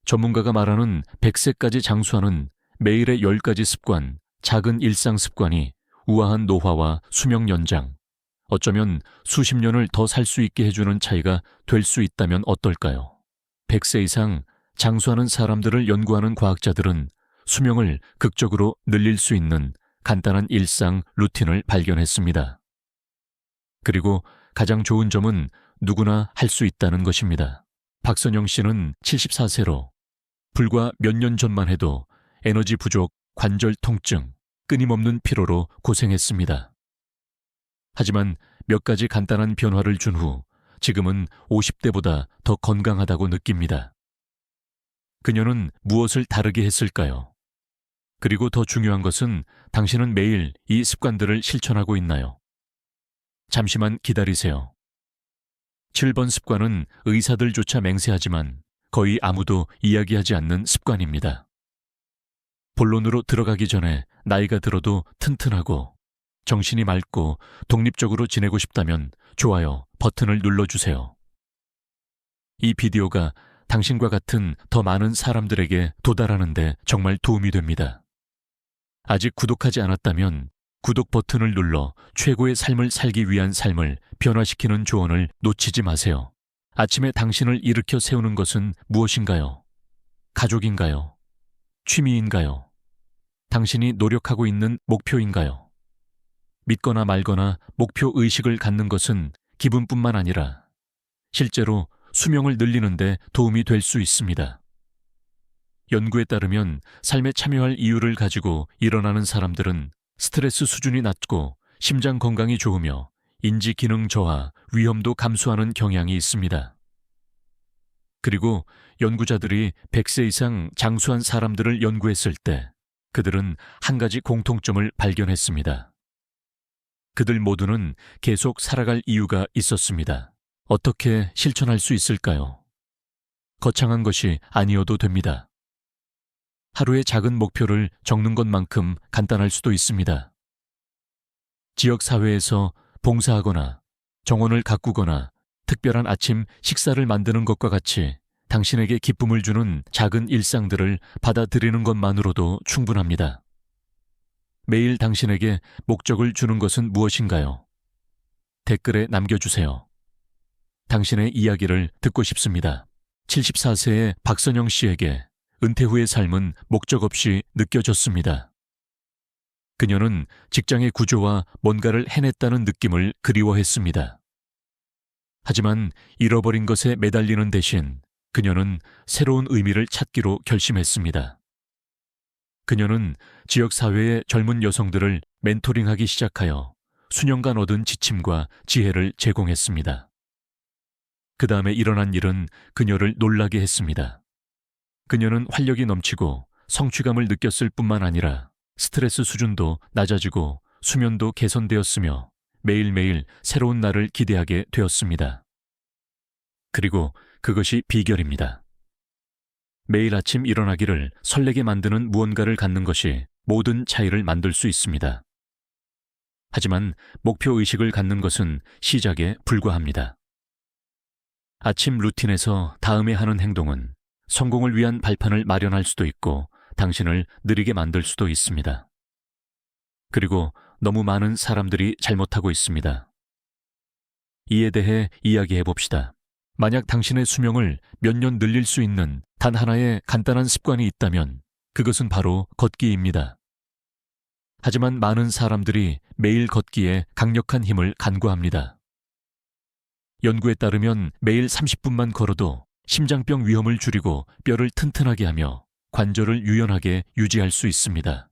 전문가가 말하는 100세까지 장수하는 매일의 10가지 습관, 작은 일상 습관이 우아한 노화와 수명 연장, 어쩌면 수십 년을 더 살 수 있게 해주는 차이가 될 수 있다면 어떨까요? 100세 이상 장수하는 사람들을 연구하는 과학자들은 수명을 극적으로 늘릴 수 있는 간단한 일상 루틴을 발견했습니다. 그리고 가장 좋은 점은 누구나 할 수 있다는 것입니다. 박선영 씨는 74세로 불과 몇 년 전만 해도 에너지 부족, 관절 통증, 끊임없는 피로로 고생했습니다. 하지만 몇 가지 간단한 변화를 준 후 지금은 50대보다 더 건강하다고 느낍니다. 그녀는 무엇을 다르게 했을까요? 그리고 더 중요한 것은 당신은 매일 이 습관들을 실천하고 있나요? 잠시만 기다리세요. 7번 습관은 의사들조차 맹세하지만 거의 아무도 이야기하지 않는 습관입니다. 본론으로 들어가기 전에 나이가 들어도 튼튼하고 정신이 맑고 독립적으로 지내고 싶다면 좋아요 버튼을 눌러주세요. 이 비디오가 당신과 같은 더 많은 사람들에게 도달하는 데 정말 도움이 됩니다. 아직 구독하지 않았다면 구독 버튼을 눌러 최고의 삶을 살기 위한 삶을 변화시키는 조언을 놓치지 마세요. 아침에 당신을 일으켜 세우는 것은 무엇인가요? 가족인가요? 취미인가요? 당신이 노력하고 있는 목표인가요? 믿거나 말거나 목표 의식을 갖는 것은 기분뿐만 아니라 실제로 수명을 늘리는 데 도움이 될 수 있습니다. 연구에 따르면 삶에 참여할 이유를 가지고 일어나는 사람들은 스트레스 수준이 낮고 심장 건강이 좋으며 인지 기능 저하, 위험도 감소하는 경향이 있습니다. 그리고 연구자들이 100세 이상 장수한 사람들을 연구했을 때 그들은 한 가지 공통점을 발견했습니다. 그들 모두는 계속 살아갈 이유가 있었습니다. 어떻게 실천할 수 있을까요? 거창한 것이 아니어도 됩니다. 하루의 작은 목표를 적는 것만큼 간단할 수도 있습니다. 지역사회에서 봉사하거나 정원을 가꾸거나 특별한 아침 식사를 만드는 것과 같이 당신에게 기쁨을 주는 작은 일상들을 받아들이는 것만으로도 충분합니다. 매일 당신에게 목적을 주는 것은 무엇인가요? 댓글에 남겨주세요. 당신의 이야기를 듣고 싶습니다. 74세의 박선영 씨에게 은퇴 후의 삶은 목적 없이 느껴졌습니다. 그녀는 직장의 구조와 뭔가를 해냈다는 느낌을 그리워했습니다. 하지만 잃어버린 것에 매달리는 대신 그녀는 새로운 의미를 찾기로 결심했습니다. 그녀는 지역사회의 젊은 여성들을 멘토링하기 시작하여 수년간 얻은 지침과 지혜를 제공했습니다. 그 다음에 일어난 일은 그녀를 놀라게 했습니다. 그녀는 활력이 넘치고 성취감을 느꼈을 뿐만 아니라 스트레스 수준도 낮아지고 수면도 개선되었으며 매일매일 새로운 날을 기대하게 되었습니다. 그리고 그것이 비결입니다. 매일 아침 일어나기를 설레게 만드는 무언가를 갖는 것이 모든 차이를 만들 수 있습니다. 하지만 목표의식을 갖는 것은 시작에 불과합니다. 아침 루틴에서 다음에 하는 행동은 성공을 위한 발판을 마련할 수도 있고 당신을 느리게 만들 수도 있습니다. 그리고 너무 많은 사람들이 잘못하고 있습니다. 이에 대해 이야기해 봅시다. 만약 당신의 수명을 몇 년 늘릴 수 있는 단 하나의 간단한 습관이 있다면 그것은 바로 걷기입니다. 하지만 많은 사람들이 매일 걷기에 강력한 힘을 간과합니다. 연구에 따르면 매일 30분만 걸어도 심장병 위험을 줄이고 뼈를 튼튼하게 하며 관절을 유연하게 유지할 수 있습니다.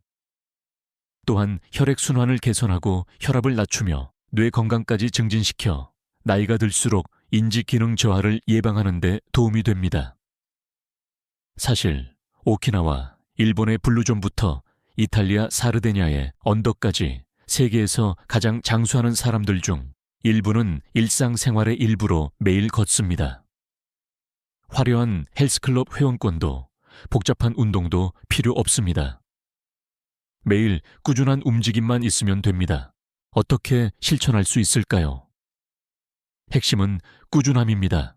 또한 혈액순환을 개선하고 혈압을 낮추며 뇌 건강까지 증진시켜 나이가 들수록 인지 기능 저하를 예방하는 데 도움이 됩니다. 사실 오키나와 일본의 블루존부터 이탈리아 사르데냐의 언덕까지 세계에서 가장 장수하는 사람들 중 일부는 일상생활의 일부로 매일 걷습니다. 화려한 헬스클럽 회원권도 복잡한 운동도 필요 없습니다. 매일 꾸준한 움직임만 있으면 됩니다. 어떻게 실천할 수 있을까요? 핵심은 꾸준함입니다.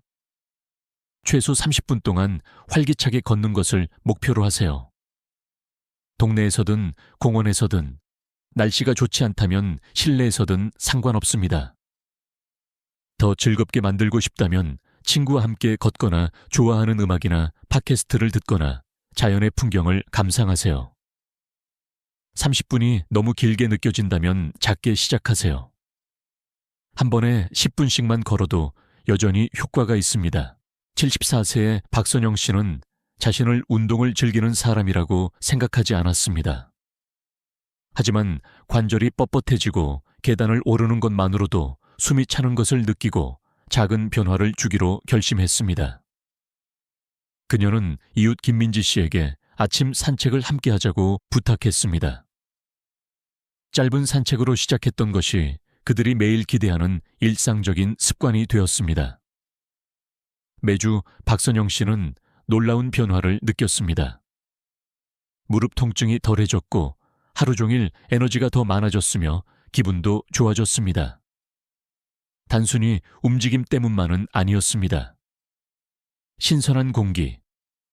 최소 30분 동안 활기차게 걷는 것을 목표로 하세요. 동네에서든 공원에서든 날씨가 좋지 않다면 실내에서든 상관없습니다. 더 즐겁게 만들고 싶다면 친구와 함께 걷거나 좋아하는 음악이나 팟캐스트를 듣거나 자연의 풍경을 감상하세요. 30분이 너무 길게 느껴진다면 작게 시작하세요. 한 번에 10분씩만 걸어도 여전히 효과가 있습니다. 74세의 박선영 씨는 자신을 운동을 즐기는 사람이라고 생각하지 않았습니다. 하지만 관절이 뻣뻣해지고 계단을 오르는 것만으로도 숨이 차는 것을 느끼고 작은 변화를 주기로 결심했습니다. 그녀는 이웃 김민지 씨에게 아침 산책을 함께 하자고 부탁했습니다. 짧은 산책으로 시작했던 것이 그들이 매일 기대하는 일상적인 습관이 되었습니다. 매주 박선영 씨는 놀라운 변화를 느꼈습니다. 무릎 통증이 덜해졌고 하루 종일 에너지가 더 많아졌으며 기분도 좋아졌습니다. 단순히 움직임 때문만은 아니었습니다. 신선한 공기,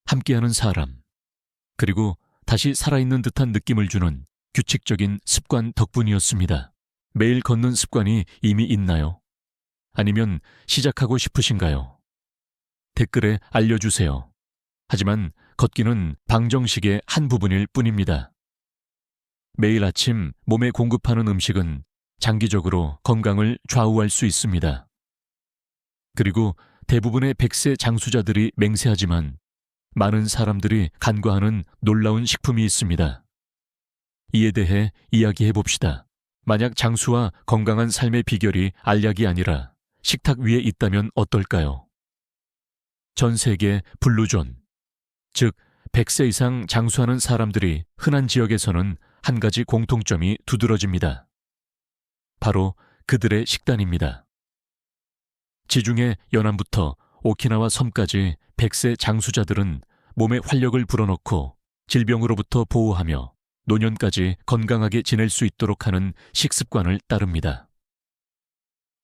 함께하는 사람, 그리고 다시 살아있는 듯한 느낌을 주는 규칙적인 습관 덕분이었습니다. 매일 걷는 습관이 이미 있나요? 아니면 시작하고 싶으신가요? 댓글에 알려주세요. 하지만 걷기는 방정식의 한 부분일 뿐입니다. 매일 아침 몸에 공급하는 음식은 장기적으로 건강을 좌우할 수 있습니다. 그리고 대부분의 100세 장수자들이 맹세하지만 많은 사람들이 간과하는 놀라운 식품이 있습니다. 이에 대해 이야기해 봅시다. 만약 장수와 건강한 삶의 비결이 알약이 아니라 식탁 위에 있다면 어떨까요? 전 세계 블루존, 즉 100세 이상 장수하는 사람들이 흔한 지역에서는 한 가지 공통점이 두드러집니다. 바로 그들의 식단입니다. 지중해 연안부터 오키나와 섬까지 100세 장수자들은 몸에 활력을 불어넣고 질병으로부터 보호하며 노년까지 건강하게 지낼 수 있도록 하는 식습관을 따릅니다.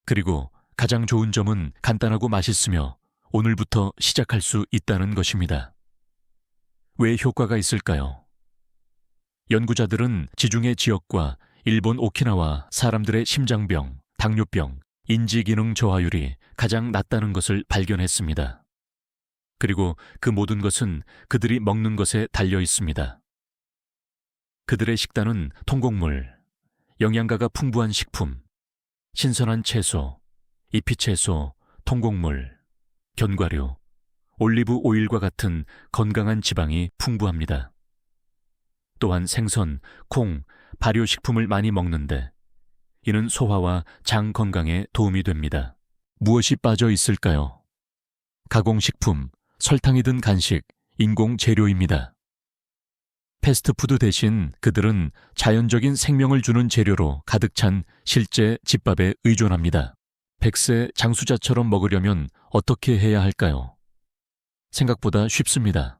그리고 가장 좋은 점은 간단하고 맛있으며 오늘부터 시작할 수 있다는 것입니다. 왜 효과가 있을까요? 연구자들은 지중해 지역과 일본 오키나와 사람들의 심장병, 당뇨병, 인지기능 저하율이 가장 낮다는 것을 발견했습니다. 그리고 그 모든 것은 그들이 먹는 것에 달려 있습니다. 그들의 식단은 통곡물, 영양가가 풍부한 식품, 신선한 채소, 잎이채소, 통곡물, 견과류, 올리브 오일과 같은 건강한 지방이 풍부합니다. 또한 생선, 콩, 발효식품을 많이 먹는데 이는 소화와 장 건강에 도움이 됩니다. 무엇이 빠져 있을까요? 가공식품, 설탕이 든 간식, 인공 재료입니다. 패스트푸드 대신 그들은 자연적인 생명을 주는 재료로 가득 찬 실제 집밥에 의존합니다. 100세 장수자처럼 먹으려면 어떻게 해야 할까요? 생각보다 쉽습니다.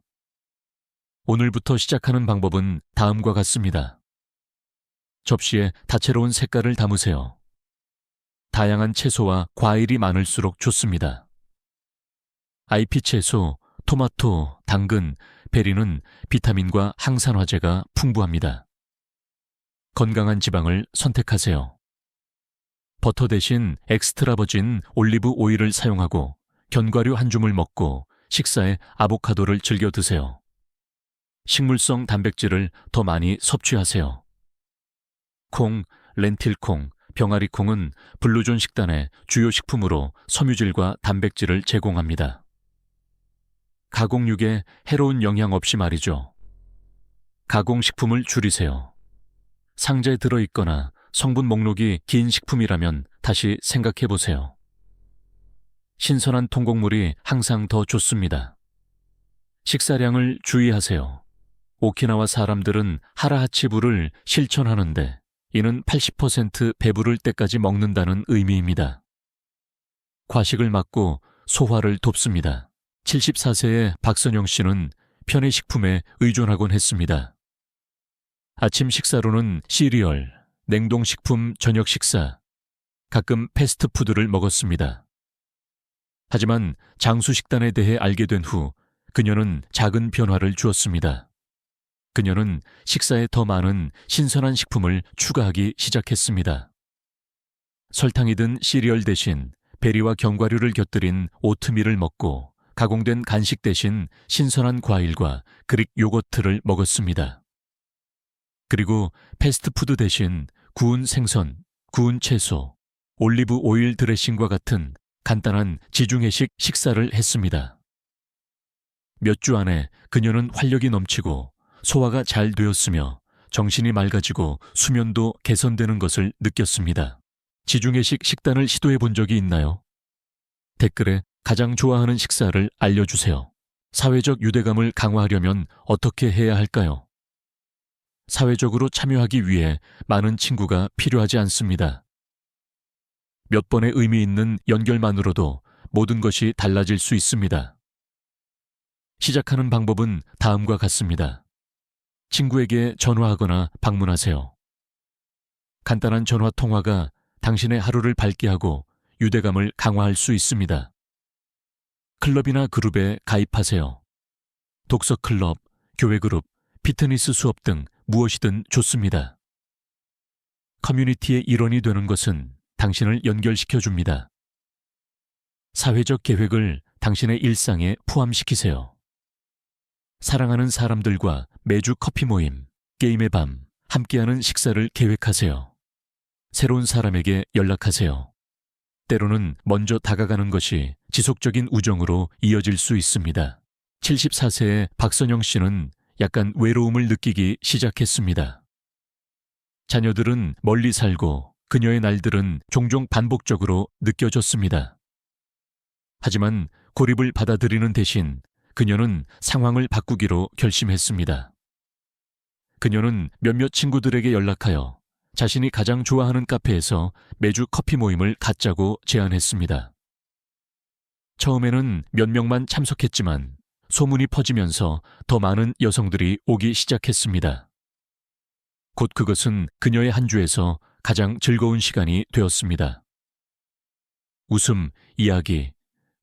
오늘부터 시작하는 방법은 다음과 같습니다. 접시에 다채로운 색깔을 담으세요. 다양한 채소와 과일이 많을수록 좋습니다. 잎 채소, 토마토, 당근, 베리는 비타민과 항산화제가 풍부합니다. 건강한 지방을 선택하세요. 버터 대신 엑스트라 버진 올리브 오일을 사용하고 견과류 한 줌을 먹고 식사에 아보카도를 즐겨 드세요. 식물성 단백질을 더 많이 섭취하세요. 콩, 렌틸콩, 병아리콩은 블루존 식단의 주요 식품으로 섬유질과 단백질을 제공합니다. 가공육에 해로운 영향 없이 말이죠. 가공식품을 줄이세요. 상자에 들어있거나 성분 목록이 긴 식품이라면 다시 생각해 보세요. 신선한 통곡물이 항상 더 좋습니다. 식사량을 주의하세요. 오키나와 사람들은 하라하치부를 실천하는데 이는 80% 배부를 때까지 먹는다는 의미입니다. 과식을 막고 소화를 돕습니다. 74세의 박선영 씨는 편의식품에 의존하곤 했습니다. 아침 식사로는 시리얼, 냉동식품 저녁 식사, 가끔 패스트푸드를 먹었습니다. 하지만 장수 식단에 대해 알게 된 후 그녀는 작은 변화를 주었습니다. 그녀는 식사에 더 많은 신선한 식품을 추가하기 시작했습니다. 설탕이 든 시리얼 대신 베리와 견과류를 곁들인 오트밀을 먹고 가공된 간식 대신 신선한 과일과 그릭 요거트를 먹었습니다. 그리고 패스트푸드 대신 구운 생선, 구운 채소, 올리브 오일 드레싱과 같은 간단한 지중해식 식사를 했습니다. 몇 주 안에 그녀는 활력이 넘치고 소화가 잘 되었으며 정신이 맑아지고 수면도 개선되는 것을 느꼈습니다. 지중해식 식단을 시도해 본 적이 있나요? 댓글에 가장 좋아하는 식사를 알려주세요. 사회적 유대감을 강화하려면 어떻게 해야 할까요? 사회적으로 참여하기 위해 많은 친구가 필요하지 않습니다. 몇 번의 의미 있는 연결만으로도 모든 것이 달라질 수 있습니다. 시작하는 방법은 다음과 같습니다. 친구에게 전화하거나 방문하세요. 간단한 전화 통화가 당신의 하루를 밝게 하고 유대감을 강화할 수 있습니다. 클럽이나 그룹에 가입하세요. 독서 클럽, 교회 그룹, 피트니스 수업 등 무엇이든 좋습니다. 커뮤니티의 일원이 되는 것은 당신을 연결시켜 줍니다. 사회적 계획을 당신의 일상에 포함시키세요. 사랑하는 사람들과 매주 커피 모임, 게임의 밤, 함께하는 식사를 계획하세요. 새로운 사람에게 연락하세요. 때로는 먼저 다가가는 것이 지속적인 우정으로 이어질 수 있습니다. 74세의 박선영 씨는 약간 외로움을 느끼기 시작했습니다. 자녀들은 멀리 살고 그녀의 날들은 종종 반복적으로 느껴졌습니다. 하지만 고립을 받아들이는 대신 그녀는 상황을 바꾸기로 결심했습니다. 그녀는 몇몇 친구들에게 연락하여 자신이 가장 좋아하는 카페에서 매주 커피 모임을 갖자고 제안했습니다. 처음에는 몇 명만 참석했지만 소문이 퍼지면서 더 많은 여성들이 오기 시작했습니다. 곧 그것은 그녀의 한 주에서 가장 즐거운 시간이 되었습니다. 웃음, 이야기,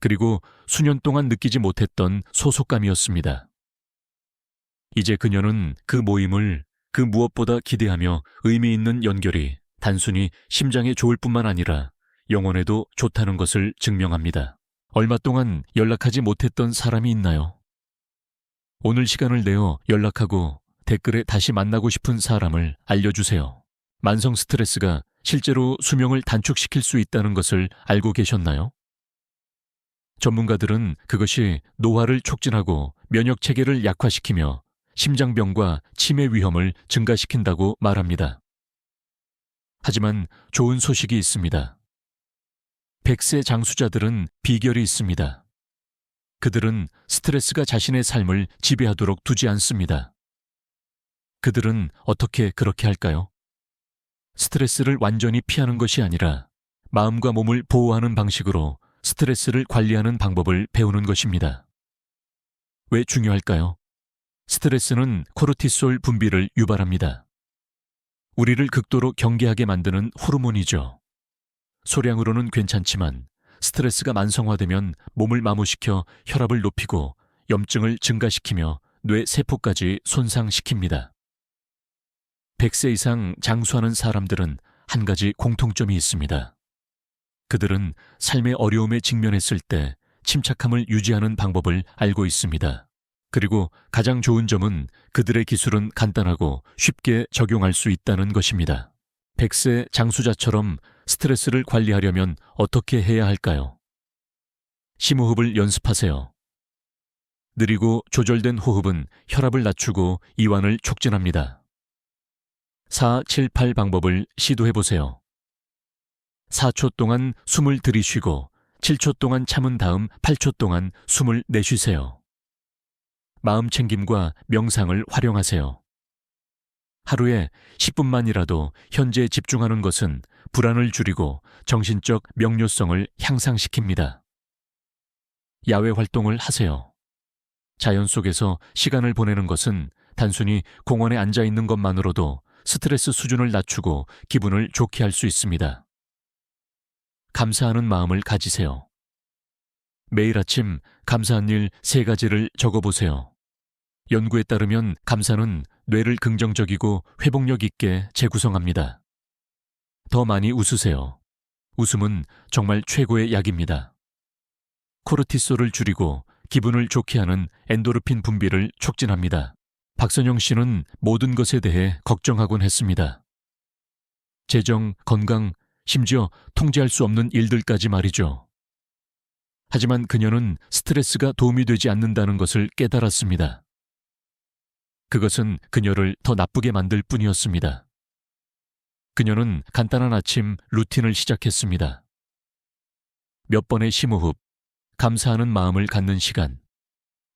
그리고 수년 동안 느끼지 못했던 소속감이었습니다. 이제 그녀는 그 모임을 그 무엇보다 기대하며 의미 있는 연결이 단순히 심장에 좋을 뿐만 아니라 영혼에도 좋다는 것을 증명합니다. 얼마 동안 연락하지 못했던 사람이 있나요? 오늘 시간을 내어 연락하고 댓글에 다시 만나고 싶은 사람을 알려주세요. 만성 스트레스가 실제로 수명을 단축시킬 수 있다는 것을 알고 계셨나요? 전문가들은 그것이 노화를 촉진하고 면역 체계를 약화시키며 심장병과 치매 위험을 증가시킨다고 말합니다. 하지만 좋은 소식이 있습니다. 100세 장수자들은 비결이 있습니다. 그들은 스트레스가 자신의 삶을 지배하도록 두지 않습니다. 그들은 어떻게 그렇게 할까요? 스트레스를 완전히 피하는 것이 아니라 마음과 몸을 보호하는 방식으로 스트레스를 관리하는 방법을 배우는 것입니다. 왜 중요할까요? 스트레스는 코르티솔 분비를 유발합니다. 우리를 극도로 경계하게 만드는 호르몬이죠. 소량으로는 괜찮지만 스트레스가 만성화되면 몸을 마모시켜 혈압을 높이고 염증을 증가시키며 뇌 세포까지 손상시킵니다. 100세 이상 장수하는 사람들은 한 가지 공통점이 있습니다. 그들은 삶의 어려움에 직면했을 때 침착함을 유지하는 방법을 알고 있습니다. 그리고 가장 좋은 점은 그들의 기술은 간단하고 쉽게 적용할 수 있다는 것입니다. 100세 장수자처럼 스트레스를 관리하려면 어떻게 해야 할까요? 심호흡을 연습하세요. 느리고 조절된 호흡은 혈압을 낮추고 이완을 촉진합니다. 4, 7, 8 방법을 시도해보세요. 4초 동안 숨을 들이쉬고 7초 동안 참은 다음 8초 동안 숨을 내쉬세요. 마음 챙김과 명상을 활용하세요. 하루에 10분만이라도 현재에 집중하는 것은 불안을 줄이고 정신적 명료성을 향상시킵니다. 야외 활동을 하세요. 자연 속에서 시간을 보내는 것은 단순히 공원에 앉아 있는 것만으로도 스트레스 수준을 낮추고 기분을 좋게 할 수 있습니다. 감사하는 마음을 가지세요. 매일 아침 감사한 일 3가지를 적어보세요. 연구에 따르면 감사는 뇌를 긍정적이고 회복력 있게 재구성합니다. 더 많이 웃으세요. 웃음은 정말 최고의 약입니다. 코르티솔을 줄이고 기분을 좋게 하는 엔도르핀 분비를 촉진합니다. 박선영 씨는 모든 것에 대해 걱정하곤 했습니다. 재정, 건강, 심지어 통제할 수 없는 일들까지 말이죠. 하지만 그녀는 스트레스가 도움이 되지 않는다는 것을 깨달았습니다. 그것은 그녀를 더 나쁘게 만들 뿐이었습니다. 그녀는 간단한 아침 루틴을 시작했습니다. 몇 번의 심호흡, 감사하는 마음을 갖는 시간,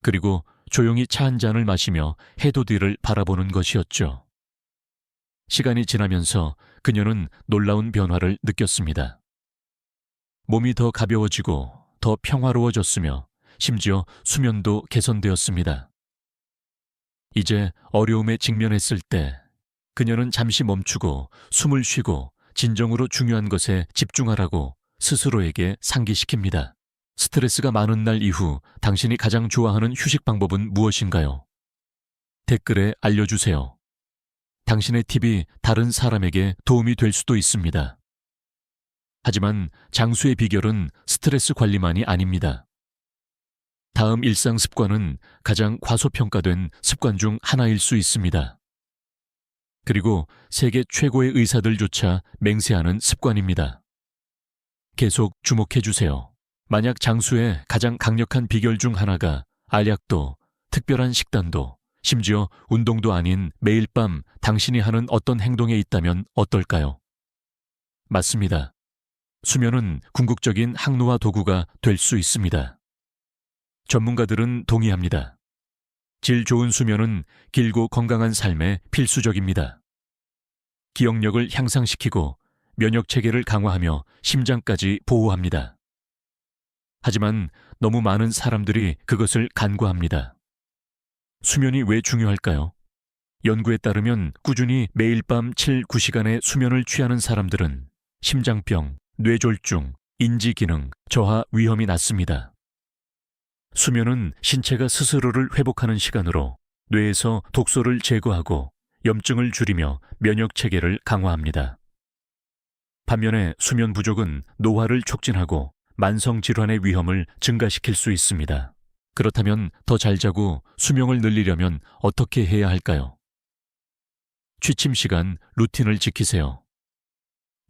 그리고 조용히 차 한 잔을 마시며 해돋 뒤를 바라보는 것이었죠. 시간이 지나면서 그녀는 놀라운 변화를 느꼈습니다. 몸이 더 가벼워지고 더 평화로워졌으며 심지어 수면도 개선되었습니다. 이제 어려움에 직면했을 때 그녀는 잠시 멈추고 숨을 쉬고 진정으로 중요한 것에 집중하라고 스스로에게 상기시킵니다. 스트레스가 많은 날 이후 당신이 가장 좋아하는 휴식 방법은 무엇인가요? 댓글에 알려주세요. 당신의 팁이 다른 사람에게 도움이 될 수도 있습니다. 하지만 장수의 비결은 스트레스 관리만이 아닙니다. 다음 일상 습관은 가장 과소평가된 습관 중 하나일 수 있습니다. 그리고 세계 최고의 의사들조차 맹세하는 습관입니다. 계속 주목해 주세요. 만약 장수의 가장 강력한 비결 중 하나가 알약도, 특별한 식단도, 심지어 운동도 아닌 매일 밤 당신이 하는 어떤 행동에 있다면 어떨까요? 맞습니다. 수면은 궁극적인 항노화 도구가 될 수 있습니다. 전문가들은 동의합니다. 질 좋은 수면은 길고 건강한 삶에 필수적입니다. 기억력을 향상시키고 면역 체계를 강화하며 심장까지 보호합니다. 하지만 너무 많은 사람들이 그것을 간과합니다. 수면이 왜 중요할까요? 연구에 따르면 꾸준히 매일 밤 7, 9시간의 수면을 취하는 사람들은 심장병, 뇌졸중, 인지기능, 저하 위험이 낮습니다. 수면은 신체가 스스로를 회복하는 시간으로 뇌에서 독소를 제거하고 염증을 줄이며 면역 체계를 강화합니다. 반면에 수면 부족은 노화를 촉진하고 만성 질환의 위험을 증가시킬 수 있습니다. 그렇다면 더 잘 자고 수명을 늘리려면 어떻게 해야 할까요? 취침 시간 루틴을 지키세요.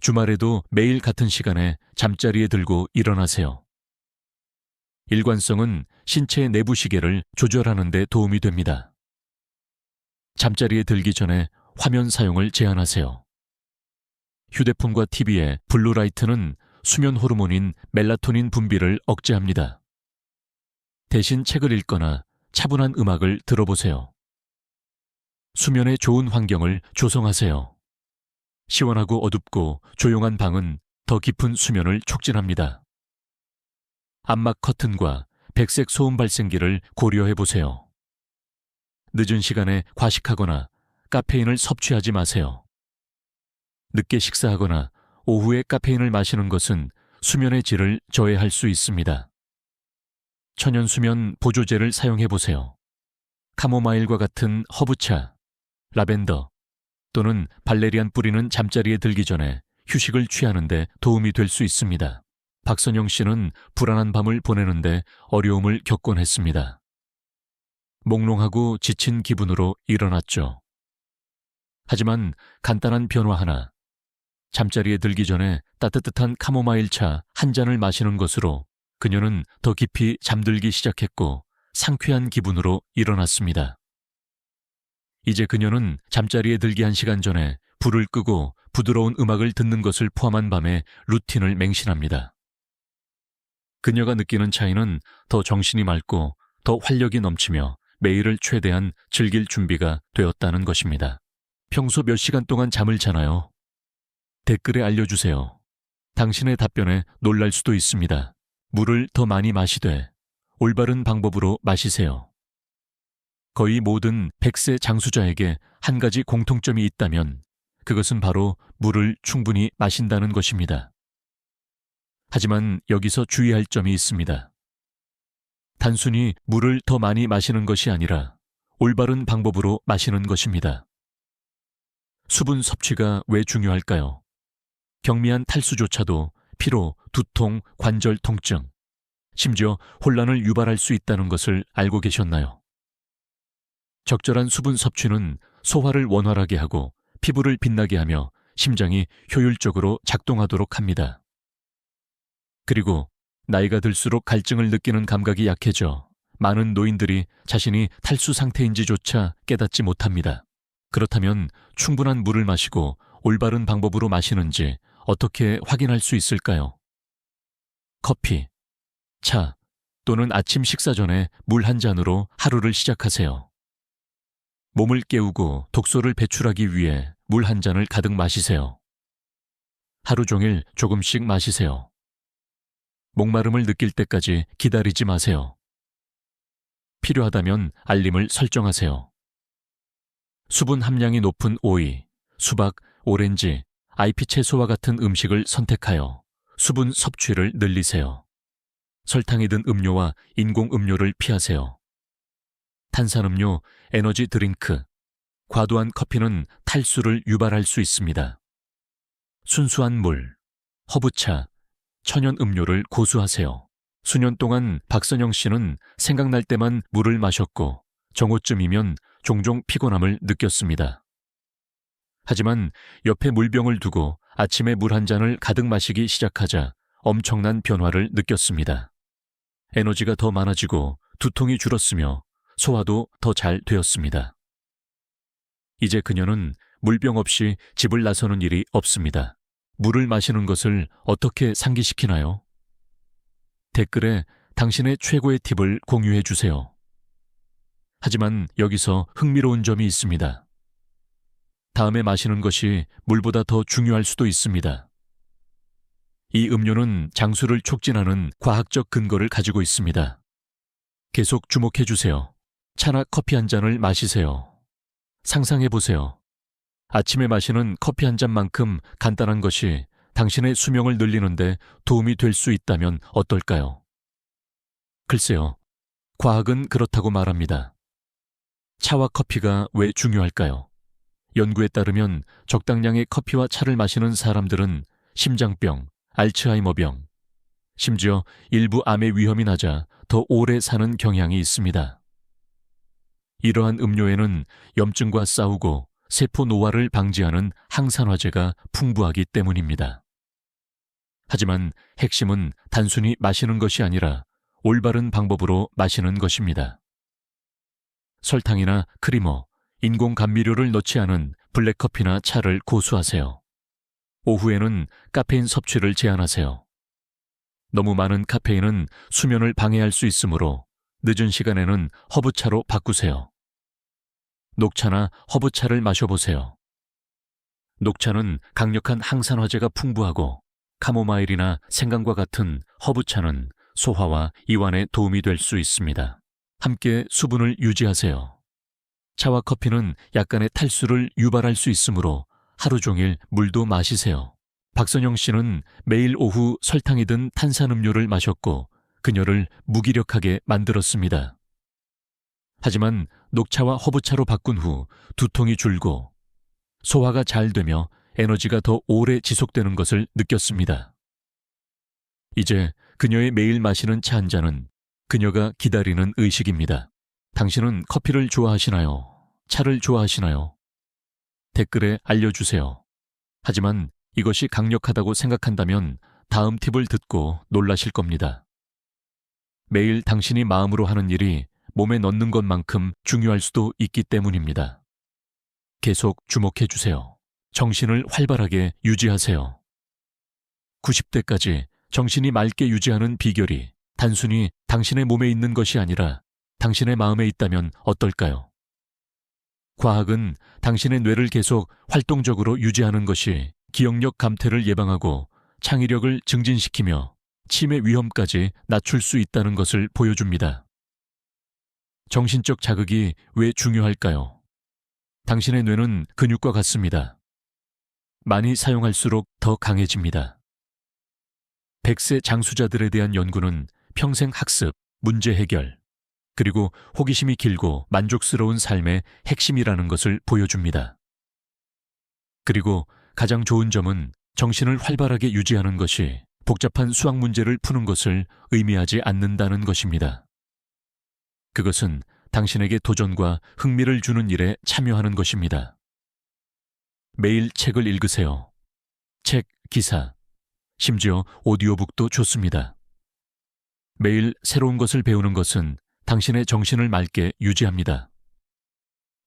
주말에도 매일 같은 시간에 잠자리에 들고 일어나세요. 일관성은 신체의 내부 시계를 조절하는 데 도움이 됩니다. 잠자리에 들기 전에 화면 사용을 제한하세요. 휴대폰과 TV의 블루라이트는 수면 호르몬인 멜라토닌 분비를 억제합니다. 대신 책을 읽거나 차분한 음악을 들어보세요. 수면에 좋은 환경을 조성하세요. 시원하고 어둡고 조용한 방은 더 깊은 수면을 촉진합니다. 암막 커튼과 백색 소음 발생기를 고려해 보세요. 늦은 시간에 과식하거나 카페인을 섭취하지 마세요. 늦게 식사하거나 오후에 카페인을 마시는 것은 수면의 질을 저해할 수 있습니다. 천연 수면 보조제를 사용해 보세요. 카모마일과 같은 허브차, 라벤더 또는 발레리안 뿌리는 잠자리에 들기 전에 휴식을 취하는 데 도움이 될 수 있습니다. 박선영 씨는 불안한 밤을 보내는데 어려움을 겪곤 했습니다. 몽롱하고 지친 기분으로 일어났죠. 하지만 간단한 변화 하나, 잠자리에 들기 전에 따뜻한 카모마일 차 한 잔을 마시는 것으로 그녀는 더 깊이 잠들기 시작했고 상쾌한 기분으로 일어났습니다. 이제 그녀는 잠자리에 들기 1시간 전에 불을 끄고 부드러운 음악을 듣는 것을 포함한 밤에 루틴을 맹신합니다. 그녀가 느끼는 차이는 더 정신이 맑고 더 활력이 넘치며 매일을 최대한 즐길 준비가 되었다는 것입니다. 평소 몇 시간 동안 잠을 자나요? 댓글에 알려주세요. 당신의 답변에 놀랄 수도 있습니다. 물을 더 많이 마시되 올바른 방법으로 마시세요. 거의 모든 100세 장수자에게 한 가지 공통점이 있다면 그것은 바로 물을 충분히 마신다는 것입니다. 하지만 여기서 주의할 점이 있습니다. 단순히 물을 더 많이 마시는 것이 아니라 올바른 방법으로 마시는 것입니다. 수분 섭취가 왜 중요할까요? 경미한 탈수조차도 피로, 두통, 관절 통증, 심지어 혼란을 유발할 수 있다는 것을 알고 계셨나요? 적절한 수분 섭취는 소화를 원활하게 하고 피부를 빛나게 하며 심장이 효율적으로 작동하도록 합니다. 그리고 나이가 들수록 갈증을 느끼는 감각이 약해져 많은 노인들이 자신이 탈수 상태인지조차 깨닫지 못합니다. 그렇다면 충분한 물을 마시고 올바른 방법으로 마시는지 어떻게 확인할 수 있을까요? 커피, 차 또는 아침 식사 전에 물 한 잔으로 하루를 시작하세요. 몸을 깨우고 독소를 배출하기 위해 물 한 잔을 가득 마시세요. 하루 종일 조금씩 마시세요. 목마름을 느낄 때까지 기다리지 마세요. 필요하다면 알림을 설정하세요. 수분 함량이 높은 오이, 수박, 오렌지, 아이피 채소와 같은 음식을 선택하여 수분 섭취를 늘리세요. 설탕이 든 음료와 인공 음료를 피하세요. 탄산음료, 에너지 드링크, 과도한 커피는 탈수를 유발할 수 있습니다. 순수한 물, 허브차, 천연 음료를 고수하세요. 수년 동안 박선영 씨는 생각날 때만 물을 마셨고 정오쯤이면 종종 피곤함을 느꼈습니다. 하지만 옆에 물병을 두고 아침에 물 한 잔을 가득 마시기 시작하자 엄청난 변화를 느꼈습니다. 에너지가 더 많아지고 두통이 줄었으며 소화도 더 잘 되었습니다. 이제 그녀는 물병 없이 집을 나서는 일이 없습니다. 물을 마시는 것을 어떻게 상기시키나요? 댓글에 당신의 최고의 팁을 공유해 주세요. 하지만 여기서 흥미로운 점이 있습니다. 다음에 마시는 것이 물보다 더 중요할 수도 있습니다. 이 음료는 장수를 촉진하는 과학적 근거를 가지고 있습니다. 계속 주목해 주세요. 차나 커피 한 잔을 마시세요. 상상해 보세요. 아침에 마시는 커피 한 잔만큼 간단한 것이 당신의 수명을 늘리는데 도움이 될 수 있다면 어떨까요? 글쎄요, 과학은 그렇다고 말합니다. 차와 커피가 왜 중요할까요? 연구에 따르면 적당량의 커피와 차를 마시는 사람들은 심장병, 알츠하이머병, 심지어 일부 암의 위험이 낮아 더 오래 사는 경향이 있습니다. 이러한 음료에는 염증과 싸우고 세포 노화를 방지하는 항산화제가 풍부하기 때문입니다. 하지만 핵심은 단순히 마시는 것이 아니라 올바른 방법으로 마시는 것입니다. 설탕이나 크리머, 인공 감미료를 넣지 않은 블랙커피나 차를 고수하세요. 오후에는 카페인 섭취를 제한하세요. 너무 많은 카페인은 수면을 방해할 수 있으므로 늦은 시간에는 허브차로 바꾸세요. 녹차나 허브차를 마셔보세요. 녹차는 강력한 항산화제가 풍부하고 카모마일이나 생강과 같은 허브차는 소화와 이완에 도움이 될 수 있습니다. 함께 수분을 유지하세요. 차와 커피는 약간의 탈수를 유발할 수 있으므로 하루 종일 물도 마시세요. 박선영 씨는 매일 오후 설탕이 든 탄산음료를 마셨고 그녀를 무기력하게 만들었습니다. 하지만 녹차와 허브차로 바꾼 후 두통이 줄고 소화가 잘 되며 에너지가 더 오래 지속되는 것을 느꼈습니다. 이제 그녀의 매일 마시는 차 한 잔은 그녀가 기다리는 의식입니다. 당신은 커피를 좋아하시나요? 차를 좋아하시나요? 댓글에 알려주세요. 하지만 이것이 강력하다고 생각한다면 다음 팁을 듣고 놀라실 겁니다. 매일 당신이 마음으로 하는 일이 몸에 넣는 것만큼 중요할 수도 있기 때문입니다. 계속 주목해 주세요. 정신을 활발하게 유지하세요. 90대까지 정신이 맑게 유지하는 비결이 단순히 당신의 몸에 있는 것이 아니라 당신의 마음에 있다면 어떨까요? 과학은 당신의 뇌를 계속 활동적으로 유지하는 것이 기억력 감퇴를 예방하고 창의력을 증진시키며 치매 위험까지 낮출 수 있다는 것을 보여줍니다. 정신적 자극이 왜 중요할까요? 당신의 뇌는 근육과 같습니다. 많이 사용할수록 더 강해집니다. 100세 장수자들에 대한 연구는 평생 학습, 문제 해결, 그리고 호기심이 길고 만족스러운 삶의 핵심이라는 것을 보여줍니다. 그리고 가장 좋은 점은 정신을 활발하게 유지하는 것이 복잡한 수학 문제를 푸는 것을 의미하지 않는다는 것입니다. 그것은 당신에게 도전과 흥미를 주는 일에 참여하는 것입니다. 매일 책을 읽으세요. 책, 기사, 심지어 오디오북도 좋습니다. 매일 새로운 것을 배우는 것은 당신의 정신을 맑게 유지합니다.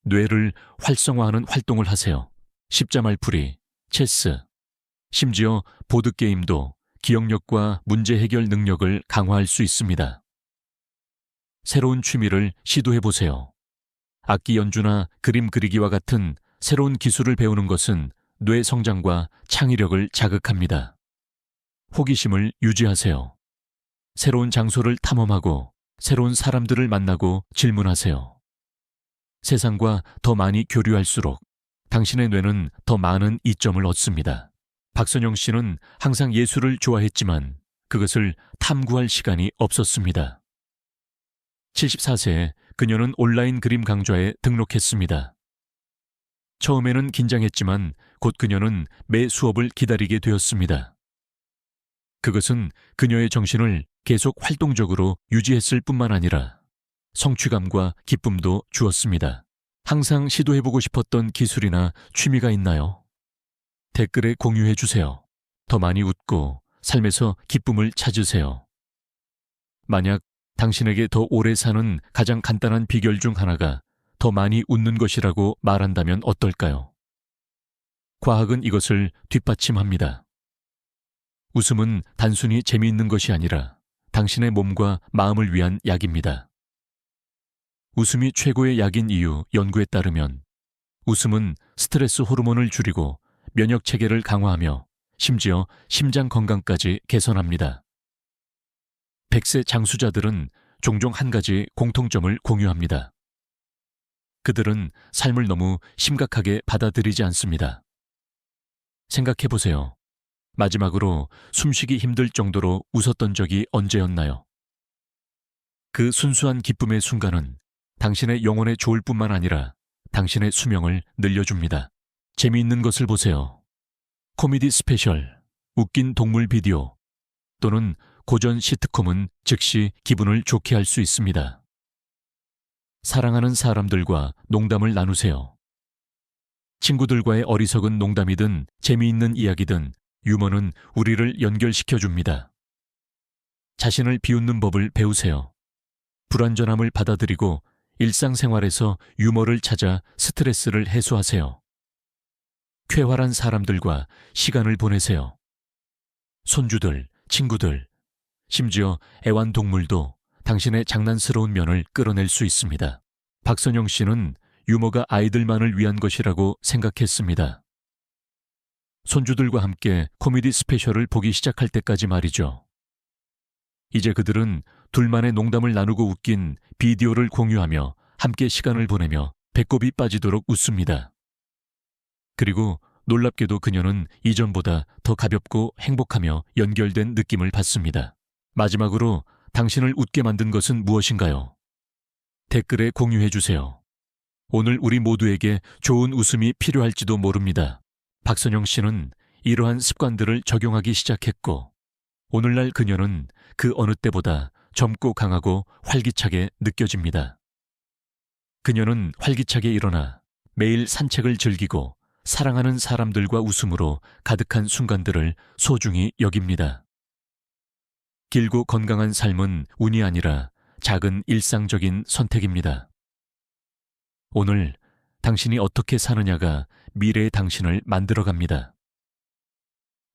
뇌를 활성화하는 활동을 하세요. 십자말풀이, 체스, 심지어 보드게임도 기억력과 문제 해결 능력을 강화할 수 있습니다. 새로운 취미를 시도해보세요. 악기 연주나 그림 그리기와 같은 새로운 기술을 배우는 것은 뇌 성장과 창의력을 자극합니다. 호기심을 유지하세요. 새로운 장소를 탐험하고 새로운 사람들을 만나고 질문하세요. 세상과 더 많이 교류할수록 당신의 뇌는 더 많은 이점을 얻습니다. 박선영 씨는 항상 예술을 좋아했지만 그것을 탐구할 시간이 없었습니다. 74세에 그녀는 온라인 그림 강좌에 등록했습니다. 처음에는 긴장했지만 곧 그녀는 매 수업을 기다리게 되었습니다. 그것은 그녀의 정신을 계속 활동적으로 유지했을 뿐만 아니라 성취감과 기쁨도 주었습니다. 항상 시도해보고 싶었던 기술이나 취미가 있나요? 댓글에 공유해 주세요. 더 많이 웃고 삶에서 기쁨을 찾으세요. 만약 당신에게 더 오래 사는 가장 간단한 비결 중 하나가 더 많이 웃는 것이라고 말한다면 어떨까요? 과학은 이것을 뒷받침합니다. 웃음은 단순히 재미있는 것이 아니라 당신의 몸과 마음을 위한 약입니다. 웃음이 최고의 약인 이유 연구에 따르면 웃음은 스트레스 호르몬을 줄이고 면역 체계를 강화하며 심지어 심장 건강까지 개선합니다. 100세 장수자들은 종종 한 가지 공통점을 공유합니다. 그들은 삶을 너무 심각하게 받아들이지 않습니다. 생각해보세요. 마지막으로 숨쉬기 힘들 정도로 웃었던 적이 언제였나요? 그 순수한 기쁨의 순간은 당신의 영혼에 좋을 뿐만 아니라 당신의 수명을 늘려줍니다. 재미있는 것을 보세요. 코미디 스페셜, 웃긴 동물 비디오 또는 고전 시트콤은 즉시 기분을 좋게 할 수 있습니다. 사랑하는 사람들과 농담을 나누세요. 친구들과의 어리석은 농담이든 재미있는 이야기든 유머는 우리를 연결시켜줍니다. 자신을 비웃는 법을 배우세요. 불완전함을 받아들이고 일상생활에서 유머를 찾아 스트레스를 해소하세요. 쾌활한 사람들과 시간을 보내세요. 손주들, 친구들, 심지어 애완동물도 당신의 장난스러운 면을 끌어낼 수 있습니다. 박선영 씨는 유머가 아이들만을 위한 것이라고 생각했습니다. 손주들과 함께 코미디 스페셜을 보기 시작할 때까지 말이죠. 이제 그들은 둘만의 농담을 나누고 웃긴 비디오를 공유하며 함께 시간을 보내며 배꼽이 빠지도록 웃습니다. 그리고 놀랍게도 그녀는 이전보다 더 가볍고 행복하며 연결된 느낌을 받습니다. 마지막으로 당신을 웃게 만든 것은 무엇인가요? 댓글에 공유해 주세요. 오늘 우리 모두에게 좋은 웃음이 필요할지도 모릅니다. 박선영 씨는 이러한 습관들을 적용하기 시작했고 오늘날 그녀는 그 어느 때보다 젊고 강하고 활기차게 느껴집니다. 그녀는 활기차게 일어나 매일 산책을 즐기고 사랑하는 사람들과 웃음으로 가득한 순간들을 소중히 여깁니다. 길고 건강한 삶은 운이 아니라 작은 일상적인 선택입니다. 오늘 당신이 어떻게 사느냐가 미래의 당신을 만들어갑니다.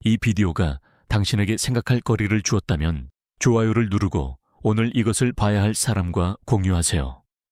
이 비디오가 당신에게 생각할 거리를 주었다면 좋아요를 누르고 오늘 이것을 봐야 할 사람과 공유하세요.